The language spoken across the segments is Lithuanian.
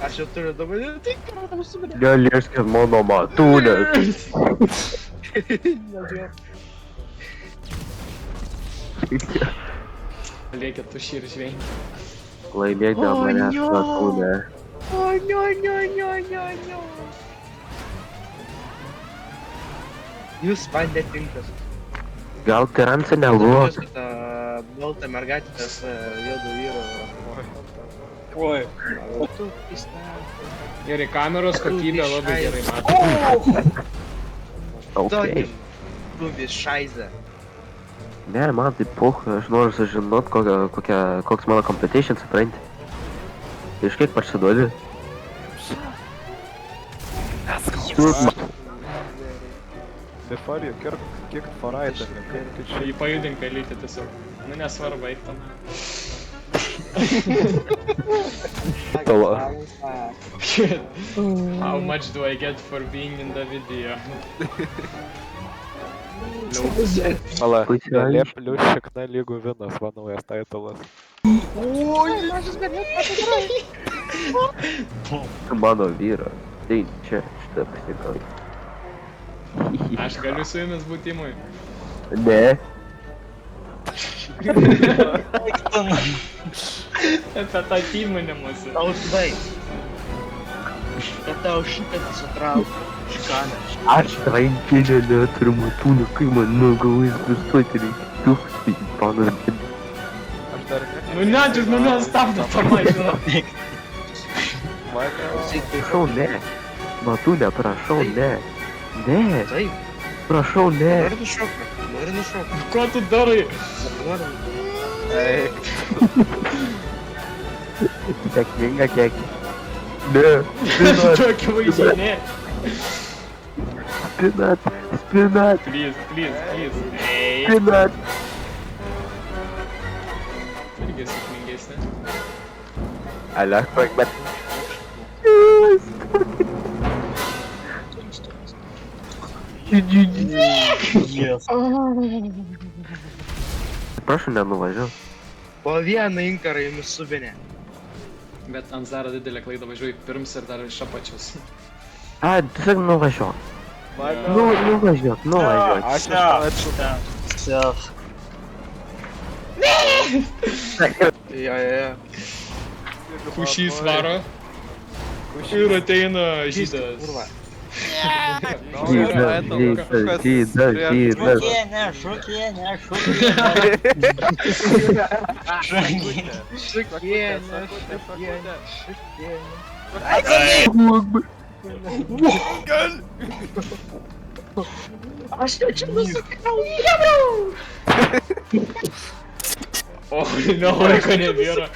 Aš jau turiu dabar, tai kartą užsiminė. Nelieskit mano matulės. Liekit tuši ir žvengi. Laimėk dėl manęs matulę. O, nio. Jūs man netinkas. Gal tiramsi neluok? Jūs tą baltą mergaitę, tas juodo vyro. Oi. Tu pista. Gerai, kameros kokybė labai gerai mato. Okay. Tu višaiza. Ne, man tai poch, aš noriu sužinot, koks mano competition, supranti. Iš kiek pasiduodi? Before you kicked for item, kaip čia Jį pajudink pelyti tiesiog. Nu nesvarbu, eik tam. How much do I get for being in the video? Pala, Pusiau lėp plius šikna lygų vinas, va naujas titulas. Mano vyro. Tai čia, šitą pasikau. Aš galiu su jumis būti imui. Ne. Apie tą įmonimuose. Tau svai. Kad tau šitą sutraukti. Šikaną. Aš rankinę neturiu matulę, kai man nugalais visuoti reikia. Tu, panas bėdė. Aš dar ne. Nu ne, čia mane stabdo tą mašiną. Prašau, ne. Matulė, prašau, ne. Ne, Taip. prašau, ne. Nori nušokti. Ko tu darai? Ei, Sėkminga kiek. Ne, spinat, Tokį vaizdžiai, ne. spinat, spinat, Please. Ei. spinat. Irgi sėkmingesnė. Allah Akbar. Prašau, nenuvažiuok. Po vieną inkarą jums subinė. Bet ant Zara didelę klaidą važiuoju pirms ir dar iš apačios. A, tiesiog nuvažiuok. Nuvažiuok. aš nežinau. Jo. Kušys varo ir ateina žydas. Kurva. Jesus. Šukienė. Aš čia nusakau. O, laiko nebėra.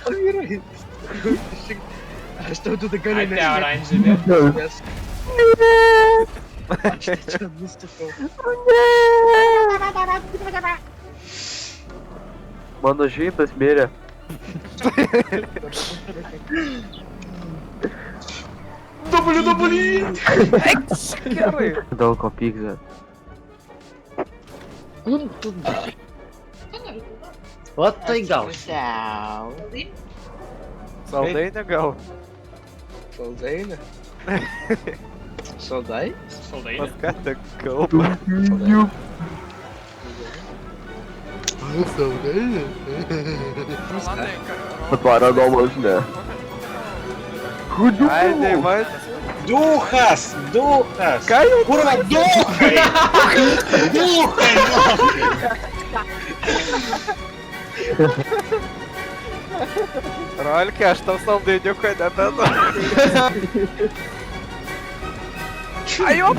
Aš tau tu galiu Ate oranžinė. Aš čia nusakau. Mano žydas mirė. Dubulį. Gerai. Daug ko pykza. O tai gal. Saldainį gal. Saldainė. Saldai? Saldainė. Pas ką tik kalba. Saldainė. Patvara galvos, ne. Ai, nei man. Duchas! Ką jau? Kurva, duchai! Duchai! Rolkė, aš tau saldainiuką nebedu. Ajo,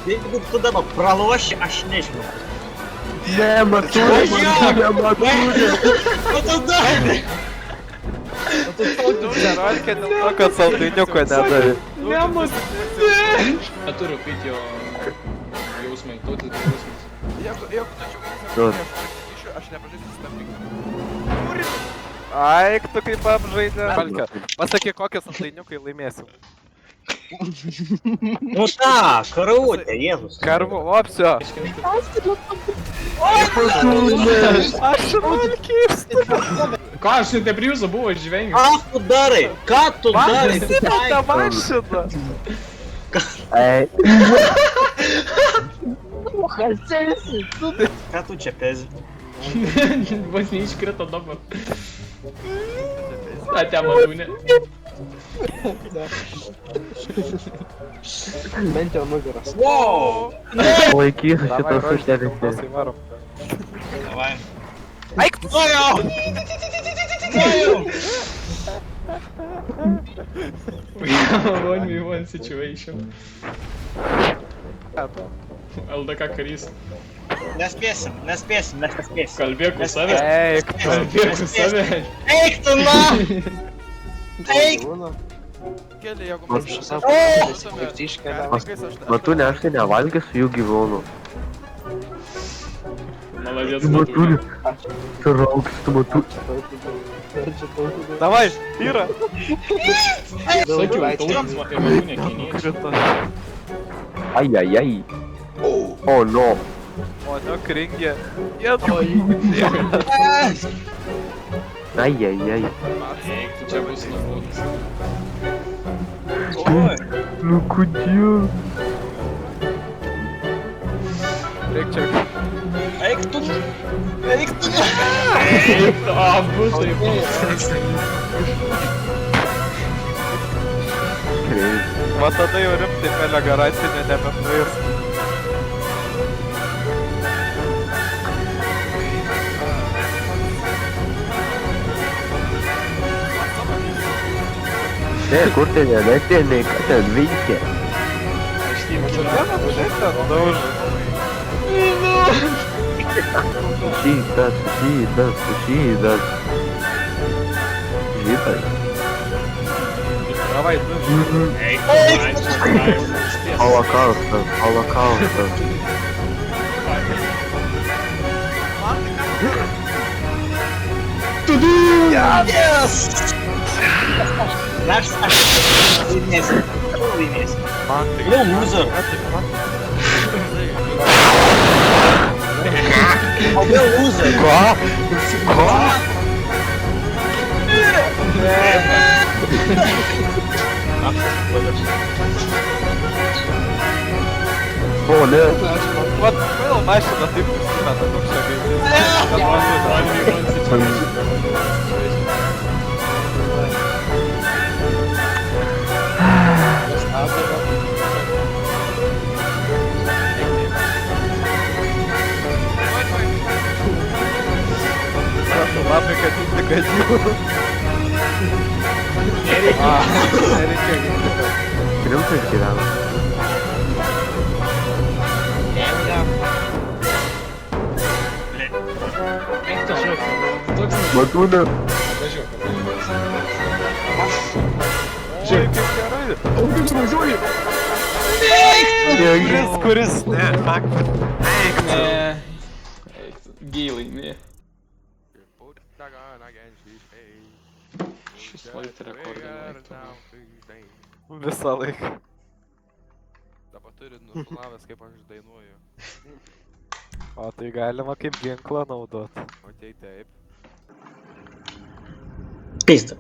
Jeigu tu dabar praloši, aš nežinau. Ne, matulė. O tada... Rolkė dėl to, kad saldainiuką nedavė. Neturiu kaip jo jausmai, tautis jausmas. Jeigu Duot. tačiau aš nepažįstu stabdykį. Ai, tu kaip apžaidė. Rolkė, pasakyk, kokią saldainiukai laimėsim. Ну так, крутя, Єzus. Карму, о, все. Aš valkys. Ką, aš nedebriju, забув, aš žvengiu. Ką tu darai? Ką tu darai? Ta mašina. Ej, Ką tu čia pezi? Vos neiškrito dabar. Ate malūnė. Bent jau nugaras. Wow! laikysiu Давай, šitą Rožė, sutelkti. kalbos įvarom. Давай. Eik, Nu jau! Nu jau! 1v1 situation. LDK karys. Nespėsim, nespėsim, mes nespėsim. Kalbėk už save. eik. Kalbėk už save. Eik tu na! Eik! Keli, jeigu O, mes Matūnė, aš tai nevalgysiu jų gyvūnų. Молодец, Matūnė, Matūnė. trauks tu matūnė. Давай, Ира. Sakiau, tautas Matūnė kiniečiai. Ai. O, no. O, ne, kringė. Jėdu. Ai. Eik, tu čia bus nubūtas. Oi! Nu, kodėl? Reik čia. Eik tu! Eik tu! Eik, abu taip. Va tada jau rimtai pelė garantinė nebenuės. Ne, kur ten nelėtėnai, ką ten veikia? Aš tai mačiau. Ten daužas. Šytas. Žytas. Davai, tu. Eik, eik. Holokaustas. Yes! Aš laimėsiu. Tu laimėsi. Man tai. Nu, loser. O vėl loser. Ko? O, ne. Vat, vėl mašina taip prisimeta, toks čia gaitis. 1v1 situation. Labai, kad jis tik atjūtų. Nereikia. Nereikia ginti. Rimtas gyvena. Eik tu. Toks Matūnė. važiuok. Oi, kaip gerai. Kuris, ne, fuck. Eik tu. Eik tu. Gėlai, ne. Šis laiko rekordą. Visą laiką. dabar turi nusulavęs, kaip aš dainuoju. O tai galima kaip ginklą naudot. O tai taip. Pizda.